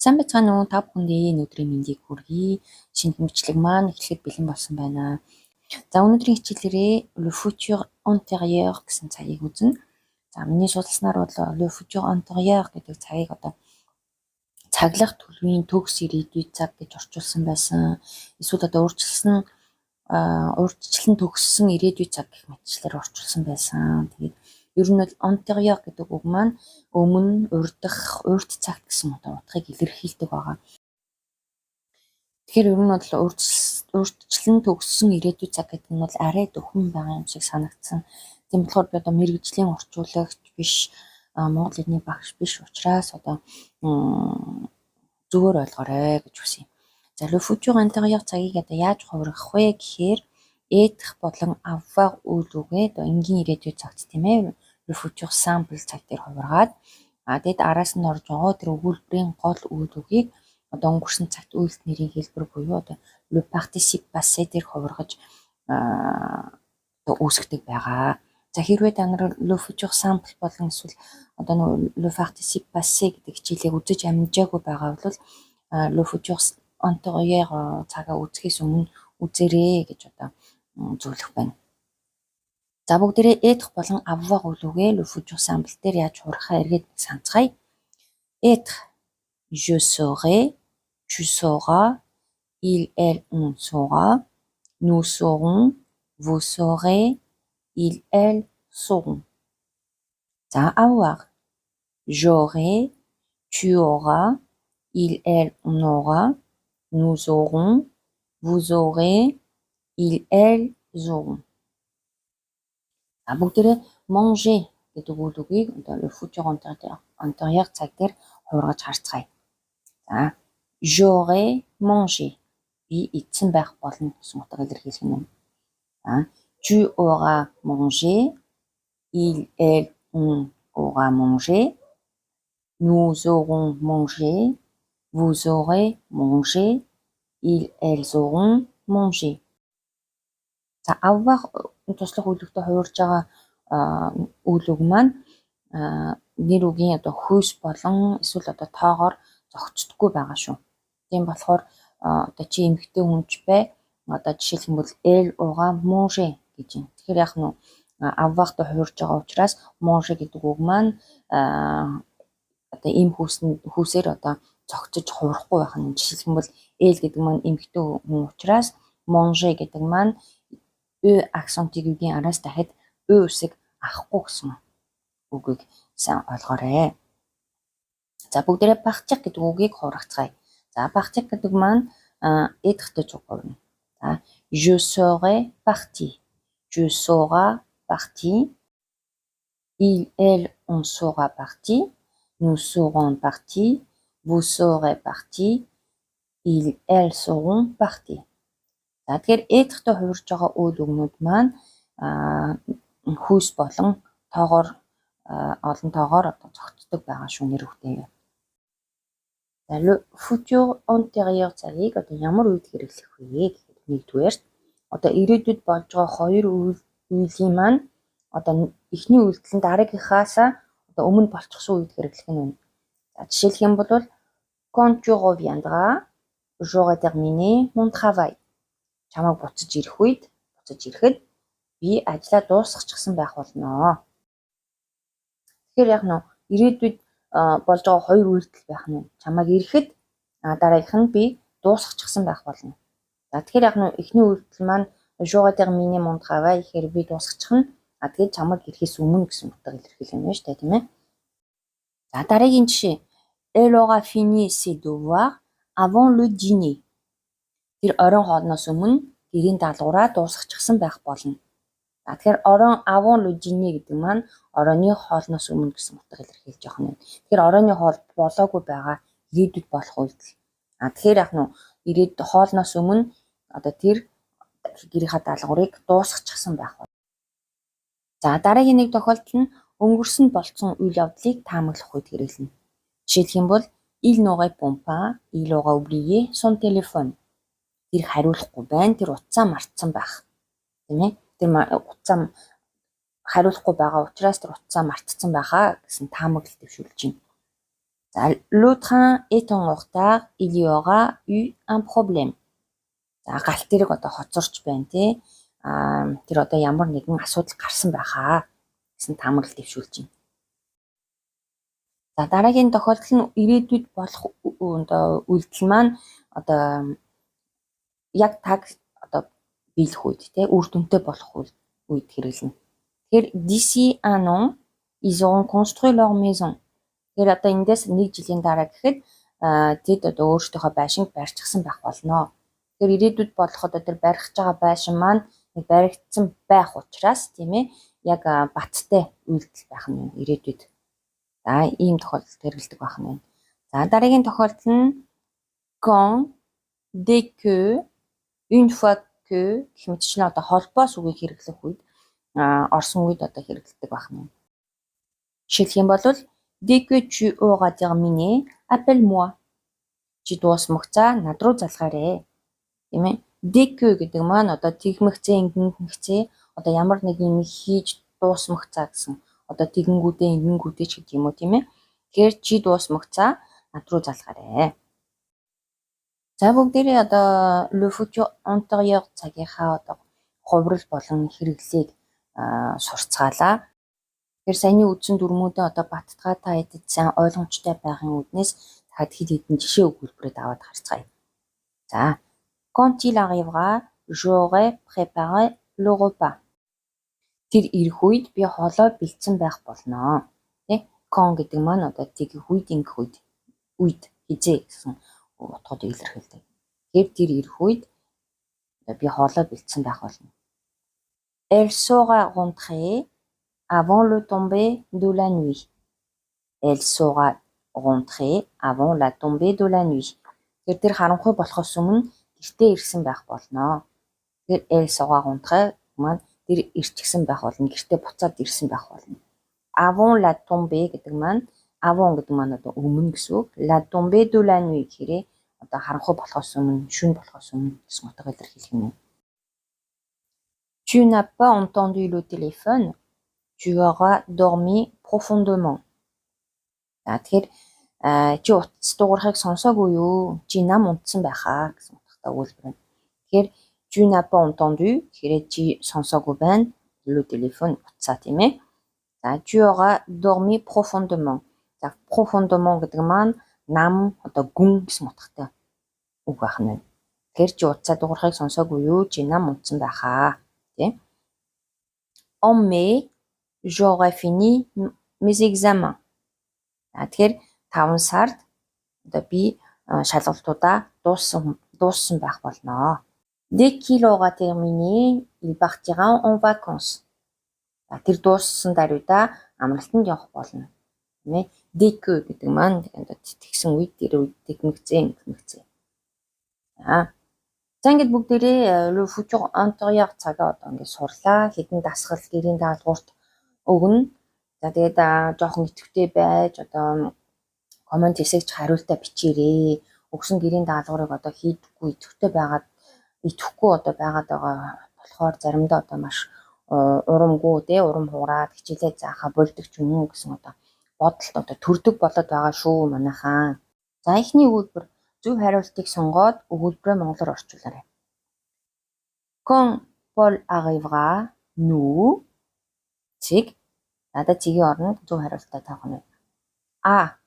Сайн байцгаана уу? Та бүхэндээ өнөөдрийн мэндийг хүргэе. Шинэ хэмжлэг маань эхлэхэд бэлэн болсон байна. За өнөөдрийн хичээлээрээ Le Futur Antérieur гэсэн цагийг үзнэ. За миний судалснаар бол Le Futur Antérieur гэдэг цагийг одоо цаглах төлөвийн төгс ирээдүйн цаг гэж орчуулсан байсан. Эсвэл одоо урьдчилан төгссөн ирээдүйн цаг гэх мэтчлэр орчуулсан байсан. Тэгээд ер нь бол antérieur гэдэг үг маань өмнө, урьдах, урьд цагт гэсэн утгыг илэрхийлдэг байгаа. Тэгэхээр ер нь бол урьдчилан төгссөн ирээдүйн цаг гэдэг нь бол арай дөхөн байгаа юм шиг санагдсан. Тийм болохоор би одоо мэргэжлийн орчуулагч биш, Монгол хэлний багш биш учраас одоо зүгээр ойлгоорой гэж хүсье. За Le Futur Antérieur цагийг одоо яаж хувиргах вэ гэхээр être болон avoir үйл үгээ одоо энгийн ирээдүйн цагт тийм ээ Le Futur Simple цаг дээр хувиргаад тэгэд араас нь орж байгаа тэр өгүүлбэрийн гол үйл үгийг одоо өнгөрсөн цагт үйлс нэрийн хэлбэр буюу одоо Le Participe Passé дээр хувиргаж одоо үүсгдэг байгаа. За хэрвээ та нар Le Futur Simple болон эсвэл одоо Le Participe Passé гэдэг хичээлийг үзэж амжаагүй байгаа бол Le Futur Antérieur цагаа үзэхээс өмнө үзээрэй гэж одоо зөвлөх байна. За бүгдээрээ être болон avoir үйл үгээ Le Futur Simple дээр яаж хувирахаа эргээд санацгаая. Être je serai, tu sauras, il, elle, on saura, nous saurons, vous saurez, il, elle sauront. За avoir j'aurai, tu auras, il, elle, on aura, nous aurons, vous aurez, il, elles auront. Бүгдээрээ manger гэдэг үйл үгийг одоо Le Futur Antérieur цаг дээр хувиргаж харцгаая. За j'aurai mangé би эзэн байх болно гэсэн утгаар илэрхийлэх юм. За tu auras mangé, il, elle, on aura mangé, nous aurons mangé, vous aurez mangé, ils, elles auront mangé. За avoir туслах үйлдэлтэй хувирж байгаа үйл үг маань нэр үгийн одоо хүйс болон эсвэл одоо тоогоор зохицдоггүй байгаа шүү. Тийм болохоор одоо чи эмэгтэй хүнч бай. Одоо жишээлбэл elle aura mangé гэж юм. Тэгэхээр яг нь avoir-тай хувирж байгаа учраас manger гэдэг үг маань одоо эм хүүсээр одоо зохицож хувирахгүй байх нь. Жишээлбэл elle гэдэг маань эмэгтэй хүн учраас manger гэдэг маань акцентыг үгийн араас дахиад үсэг авахгүй гэсэн үгийг сайн ойлгоорой. За бүгдээрээ partir гэдэг үгийг хувиргацгаая. За partir гэдэг маань être-тэй хувирна. За je serai parti, tu seras parti, il, elle, on sera parti, nous serons partis, vous serez partis, ils, elles seront partis. За тэгэхээр être-тэй хувирж байгаа үйл үгнүүд маань хүйс болон тоогоор олон тоогоор одоо зохицдог байгаа шүү нэр үгтэй. За Le Futur Antérieur цагийг одоо ямар үед хэрэглэх вэ гэхэд нэгдүгээр одоо ирээдүйд болж байгаа хоёр үеийн маань одоо эхний үйлдэл нь дараагийнхаас одоо өмнө болчихсон үед хэрэглэх нь. За жишээлх юм бол quand tu reviendras, j'aurai terminé mon travail. Чамайг буцаж ирэхэд би ажлаа дуусгачихсан байх болно. Тэгэхээр яг нь ирээдүйд болж байгаа хоёр үйлдэл байх нь. Чамайг ирэхэд дараагийнх нь би дуусгачихсан байх болно. За тэгэхээр яг нь эхний үйлдэл маань j'aurai terminé mon travail гэхээр би дуусгачих нь. Тэгээд чамайг ирэхээс өмнө гэсэн утгаар илэрхийлэх юм байна шүү дээ, тийм ээ. За дараагийн жишээ. Elle aura fini ses devoirs avant le dîner. Тэр оройн хоолноос өмнө гэрийн даалгавраа дуусгачихсан байх болно. Тэгэхээр оройн avant le dîner гэдэг маань оройны хоолноос өмнө гэсэн утгаар илэрхийлж байгаа юм. Тэгэхээр оройны хоол болоогүй байгаа ирээдүйд болох үйлдэл. Тэгэхээр яг нь ирээдүйд хоолноос өмнө одоо тэр гэрийнхаа даалгаврыг дуусгачихсан байх болно. За дараагийн нэг тохиолдол нь өнгөрсөн болцсон үйл явдлыг таамаглах үед хэрэглэнэ. Жишээлх юм бол il ne répond pas, il aura oublié son téléphone. Тэр хариулахгүй байна. Тэр утсаа мартсан байх. Тийм ээ. Тэр утсаа хариулахгүй байгаа учраас тэр утсаа мартсан байхаа гэсэн таамаглал дэвшүүлж байна. За le train est en retard, il y aura eu un problème. За галт тэрэг одоо хоцорч байна тий. Тэр одоо ямар нэгэн асуудал гарсан байхаа гэсэн таамаглал дэвшүүлж байна. За дараагийн тохиолдол нь ирээдүйд болох одоо үйлдэл маань одоо яг таг одоо биелэх үед тий үр дүнтэй болох үед хэрэглэнэ. Тэгэхээр d'ici un an ils auront construit leur maison. Тэгэхээр одоо эндээс 1 жилийн дараа гэхэд тэд одоо өөрсдийнхөө байшинг барьчихсан байх болно. Тэгэхээр ирээдүйд болоход тэр барих байгаа байшин маань баригдсан байх учраас тийм ээ яг баттай үйлдэл байх нь ирээдүйд. За ийм тохиолдолд хэрэглэдэг байх нь. За дараагийн тохиолдол нь quand, dès que, une fois que гэх мэтчлэн одоо холбоос үгийг хэрэглэх үед орсон үед одоо хэрэглэдэг байх нь. Жишээлх юм бол dès que tu auras terminé, appelle-moi. Чи дуусмагцаа над руу залгаарэ. Тийм ээ. Dès que гэдэг маань одоо тэгмэгцээ ингэнгцээ одоо ямар нэг юм хийж дуусмагцаа гэсэн. Одоо тэгэнгүүтээ ингэнгүүтээ ч гэдэг юм уу тийм ээ. Тэгэхээр чи дуусмагцаа над руу залгаарэ. За бүгдээрээ одоо le futur antérieur цагийнхаа одоо хувирал болон хэрэглээг сурцгаалаа. Тэгэхээр саяны үдсэн дүрмүүдээ одоо баттгаатай хэдий сайн ойлгомжтой байхын үүднээс дахиад хэд хэдэн жишээ өгүүлбэрээд аваад харцгаая. За quand il arrivera, j'aurai préparé le repas. Тэр ирэх үед би хоолой бэлдсэн байх болно. Тэ? Quand гэдэг маань одоо тэгэх үед ингэх үед хизээ гэсэн утгуудыг илэрхийлдэг. Тэгэхээр тэр ирэх үед би хоолой бэлдсэн байх болно. Elle sera rentrée avant le tomber de la nuit. Elle sera rentrée avant la tombée de la nuit. Тэр харанхуй болохоос өмнө гэртээ ирсэн байх болно. Тэгэхээр elle sera rentrée маань тэр ирчихсэн байх болно. Гэртээ буцаад ирсэн байх болно. Avant la tombée гэдэг маань avant гэдэг маань одоо өмнө гэсэн үг. La tombée de la nuit гэхээр одоо харанхуй болохоос өмнө, шөнө болохоос өмнө гэсэн утгаар илэрхийлэх юм. Tu n'as pas entendu le téléphone, tu auras dormi profondément. Тэгэхээр чи утас дуурахыг сонсоогүй юу? Чи нам унтсан байхаа гэсэн утгатай өгүүлбэр байна. Тэгэхээр tu n'as pas entendu гэхээр чи сонсоогүй байна. Le téléphone утсаа тийм ээ. За tu auras dormi profondément. За profondément гэдэг маань нам одоо гүн гэсэн утгатай үг байх нь. Тэгэхээр чи утсаа дуурахыг сонсоогүй юу? Чи нам унтсан байхаа. Тийм. En mai, j'aurai fini mes examens. Тэгэхээр 5 сард одоо би шалгалтуудаа дууссан байх болно. Dès qu'il aura terminé, il partira en vacances. Тэр дууссан даруйда амралтанд явах болно. Тийм ээ. Dès que гэдэг маань тэгсэн үед тэр үед тэгмэгцээ. За ингээд бүгдээрээ le futur antérieur цагаа одоо ингээд сурлаа. Хэдэн дасгал гэрийн даалгаварт өгнө. За тэгээд жоохон идэвхтэй байж одоо комент хэсэгч хариултаа бичээрэй. Өгсөн гэрийн даалгаврыг одоо хийдэггүй идэвхгүй одоо байгаад байгаа болохоор заримдаа одоо маш урамгүй тий урам хугараад хичээлээ заахаа болдог ч юм уу гэсэн одоо бодолд одоо төрдөг болоод байгаа шүү манайхаа. За эхний өгүүлбэр зөв хариултыг сонгоод өгүүлбэрээ монголоор орчуулаарай. Quand Paul arrivera, nous цэг надад цэгийн оронд зөв хариултаа тавих. A.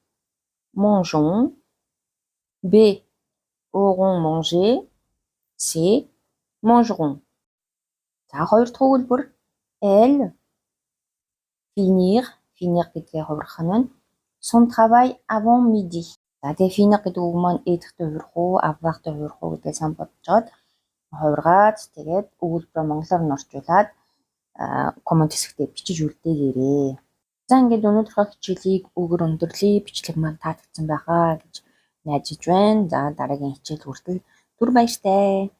Mangeons. B. Aurons mangé. C. Mangeront. За хоёр дахь өгүүлбэр elle finir гэдгээ хувирах нь son travail avant midi. За тэгээ finir гэдэг үг маань эдхтэй хувирах уу, аввахтай хувирах уу гэдгээ сайн бодцоод хувиргаад тэгээд өгүүлбэрээ монголоор нь орчуулад коммент хэсэгтээ бичиж үлдээгээрэй. За ингээд өнөөдрийнхөө хичээлийг өгөр өндөрлөе. Бичлэг маань таалагдсан байхаа гэж найдаж байна. За дараагийн хичээл хүртэл түр баяртай.